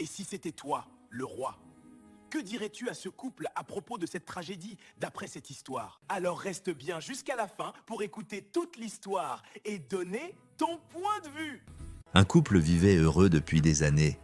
Et si c'était toi, le roi? Que dirais-tu à ce couple à propos de cette tragédie d'après cette histoire? Alors reste bien jusqu'à la fin pour écouter toute l'histoire et donner ton point de vue. Un couple vivait heureux depuis des années.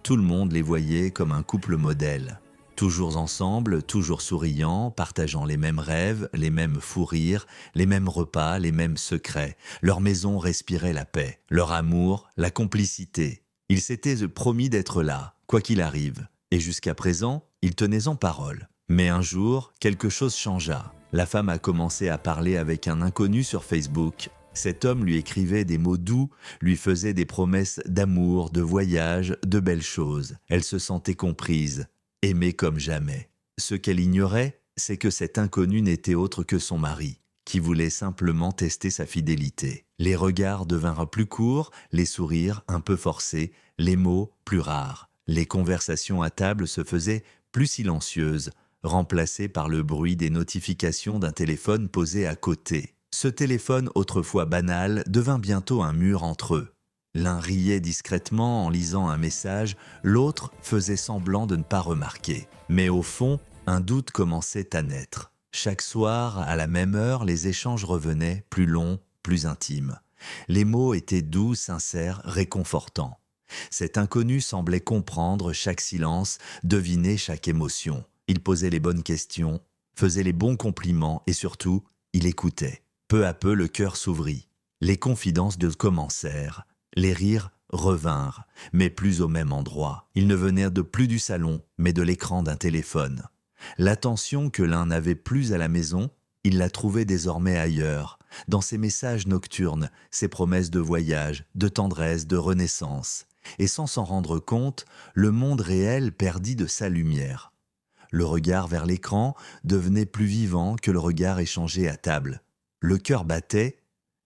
Tout le monde les voyait comme un couple modèle. Toujours ensemble, toujours souriants, partageant les mêmes rêves, les mêmes fous rires, les mêmes repas, les mêmes secrets. Leur maison respirait la paix, leur amour, la complicité. Ils s'étaient promis d'être là, quoi qu'il arrive. Et jusqu'à présent, ils tenaient en parole. Mais un jour, quelque chose changea. La femme a commencé à parler avec un inconnu sur Facebook. Cet homme lui écrivait des mots doux, lui faisait des promesses d'amour, de voyage, de belles choses. Elle se sentait comprise, aimée comme jamais. Ce qu'elle ignorait, c'est que cet inconnu n'était autre que son mari, qui voulait simplement tester sa fidélité. Les regards devinrent plus courts, les sourires un peu forcés, les mots plus rares. Les conversations à table se faisaient plus silencieuses, remplacées par le bruit des notifications d'un téléphone posé à côté. Ce téléphone, autrefois banal, devint bientôt un mur entre eux. L'un riait discrètement en lisant un message, l'autre faisait semblant de ne pas remarquer. Mais au fond, un doute commençait à naître. Chaque soir, à la même heure, les échanges revenaient, plus longs, plus intimes. Les mots étaient doux, sincères, réconfortants. Cet inconnu semblait comprendre chaque silence, deviner chaque émotion. Il posait les bonnes questions, faisait les bons compliments et surtout, il écoutait. Peu à peu, le cœur s'ouvrit. Les confidences commencèrent. Les rires revinrent, mais plus au même endroit. Ils ne venaient de plus du salon, mais de l'écran d'un téléphone. L'attention que l'un n'avait plus à la maison, il la trouvait désormais ailleurs, dans ses messages nocturnes, ses promesses de voyage, de tendresse, de renaissance. Et sans s'en rendre compte, le monde réel perdit de sa lumière. Le regard vers l'écran devenait plus vivant que le regard échangé à table. Le cœur battait,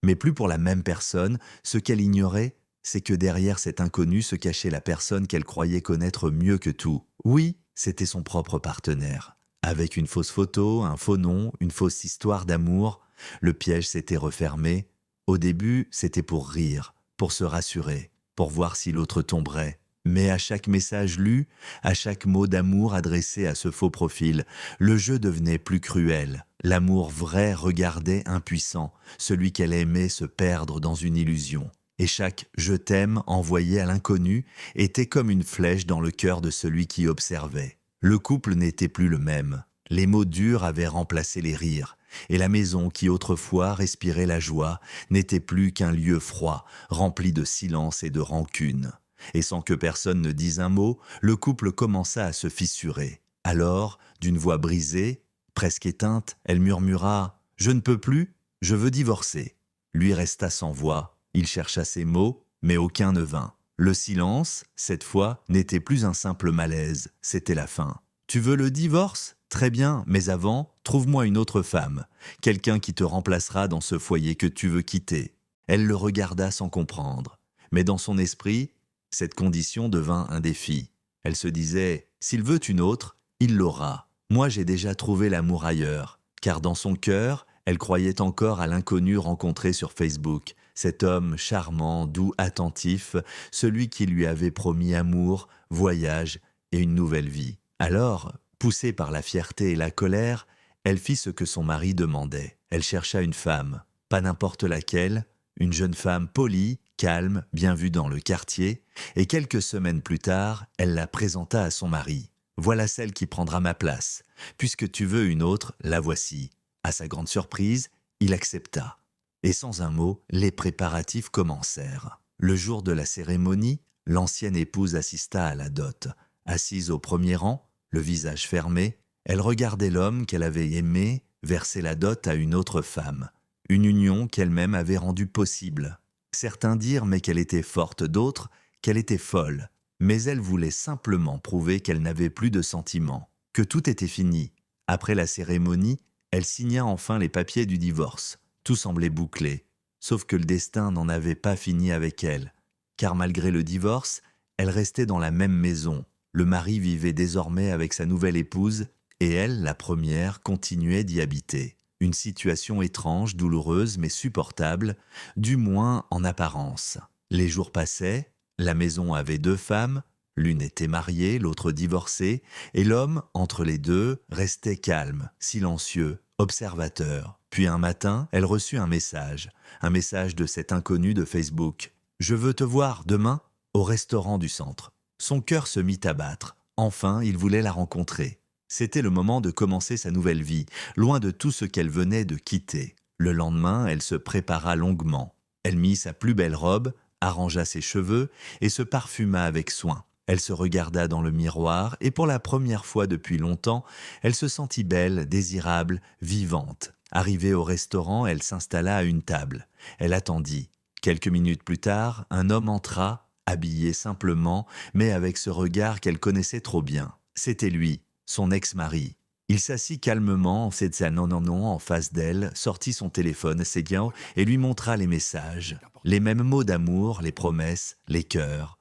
mais plus pour la même personne. Ce qu'elle ignorait, c'est que derrière cet inconnu se cachait la personne qu'elle croyait connaître mieux que tout. Oui, c'était son propre partenaire. Avec une fausse photo, un faux nom, une fausse histoire d'amour, le piège s'était refermé. Au début, c'était pour rire, pour se rassurer, pour voir si l'autre tomberait. Mais à chaque message lu, à chaque mot d'amour adressé à ce faux profil, le jeu devenait plus cruel. L'amour vrai regardait impuissant, celui qu'elle aimait se perdre dans une illusion. Et chaque « je t'aime » envoyé à l'inconnu était comme une flèche dans le cœur de celui qui observait. Le couple n'était plus le même. Les mots durs avaient remplacé les rires, et la maison qui autrefois respirait la joie n'était plus qu'un lieu froid, rempli de silence et de rancune. Et sans que personne ne dise un mot, le couple commença à se fissurer. Alors, d'une voix brisée, presque éteinte, elle murmura « Je ne peux plus, je veux divorcer ». Lui resta sans voix. Il chercha ses mots, mais aucun ne vint. Le silence, cette fois, n'était plus un simple malaise, c'était la fin. « Tu veux le divorce ? Très bien, mais avant, trouve-moi une autre femme, quelqu'un qui te remplacera dans ce foyer que tu veux quitter. » Elle le regarda sans comprendre. Mais dans son esprit, cette condition devint un défi. Elle se disait « S'il veut une autre, il l'aura. Moi, j'ai déjà trouvé l'amour ailleurs. » Car dans son cœur, elle croyait encore à l'inconnu rencontré sur Facebook, cet homme charmant, doux, attentif, celui qui lui avait promis amour, voyage et une nouvelle vie. Alors, poussée par la fierté et la colère, elle fit ce que son mari demandait. Elle chercha une femme, pas n'importe laquelle, une jeune femme polie, calme, bien vue dans le quartier, et quelques semaines plus tard, elle la présenta à son mari. « Voilà celle qui prendra ma place. Puisque tu veux une autre, la voici. » À sa grande surprise, il accepta. Et sans un mot, les préparatifs commencèrent. Le jour de la cérémonie, l'ancienne épouse assista à la dot. Assise au premier rang, le visage fermé, elle regardait l'homme qu'elle avait aimé verser la dot à une autre femme. Une union qu'elle-même avait rendue possible. Certains dirent mais qu'elle était forte, d'autres qu'elle était folle. Mais elle voulait simplement prouver qu'elle n'avait plus de sentiments, que tout était fini. Après la cérémonie, elle signa enfin les papiers du divorce. Tout semblait bouclé, sauf que le destin n'en avait pas fini avec elle. Car malgré le divorce, elle restait dans la même maison. Le mari vivait désormais avec sa nouvelle épouse et elle, la première, continuait d'y habiter. Une situation étrange, douloureuse mais supportable, du moins en apparence. Les jours passaient, la maison avait 2 femmes, L'une était mariée, l'autre divorcée, et l'homme, entre les deux, restait calme, silencieux, observateur. Puis un matin, elle reçut un message de cet inconnu de Facebook. « Je veux te voir demain au restaurant du centre. » Son cœur se mit à battre. Enfin, il voulait la rencontrer. C'était le moment de commencer sa nouvelle vie, loin de tout ce qu'elle venait de quitter. Le lendemain, elle se prépara longuement. Elle mit sa plus belle robe, arrangea ses cheveux et se parfuma avec soin. Elle se regarda dans le miroir et pour la première fois depuis longtemps, elle se sentit belle, désirable, vivante. Arrivée au restaurant, elle s'installa à une table. Elle attendit. Quelques minutes plus tard, un homme entra, habillé simplement, mais avec ce regard qu'elle connaissait trop bien. C'était lui, son ex-mari. Il s'assit calmement, non en face d'elle, sortit son téléphone, s'aiguant et lui montra les messages. Les mêmes mots d'amour, les promesses, les cœurs.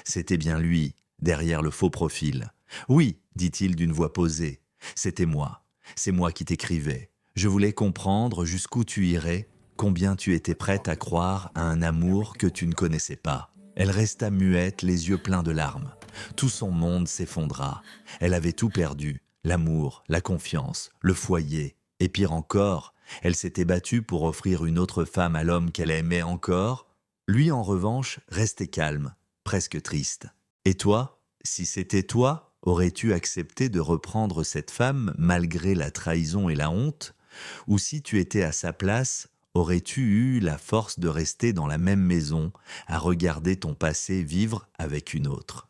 C'était bien lui, derrière le faux profil. « Oui, dit-il d'une voix posée, c'était moi. C'est moi qui t'écrivais. Je voulais comprendre jusqu'où tu irais, combien tu étais prête à croire à un amour que tu ne connaissais pas. » Elle resta muette, les yeux pleins de larmes. Tout son monde s'effondra. Elle avait tout perdu. L'amour, la confiance, le foyer. Et pire encore, elle s'était battue pour offrir une autre femme à l'homme qu'elle aimait encore. Lui, en revanche, restait calme, presque triste. Et toi, si c'était toi, aurais-tu accepté de reprendre cette femme malgré la trahison et la honte? Ou si tu étais à sa place, aurais-tu eu la force de rester dans la même maison, à regarder ton passé vivre avec une autre?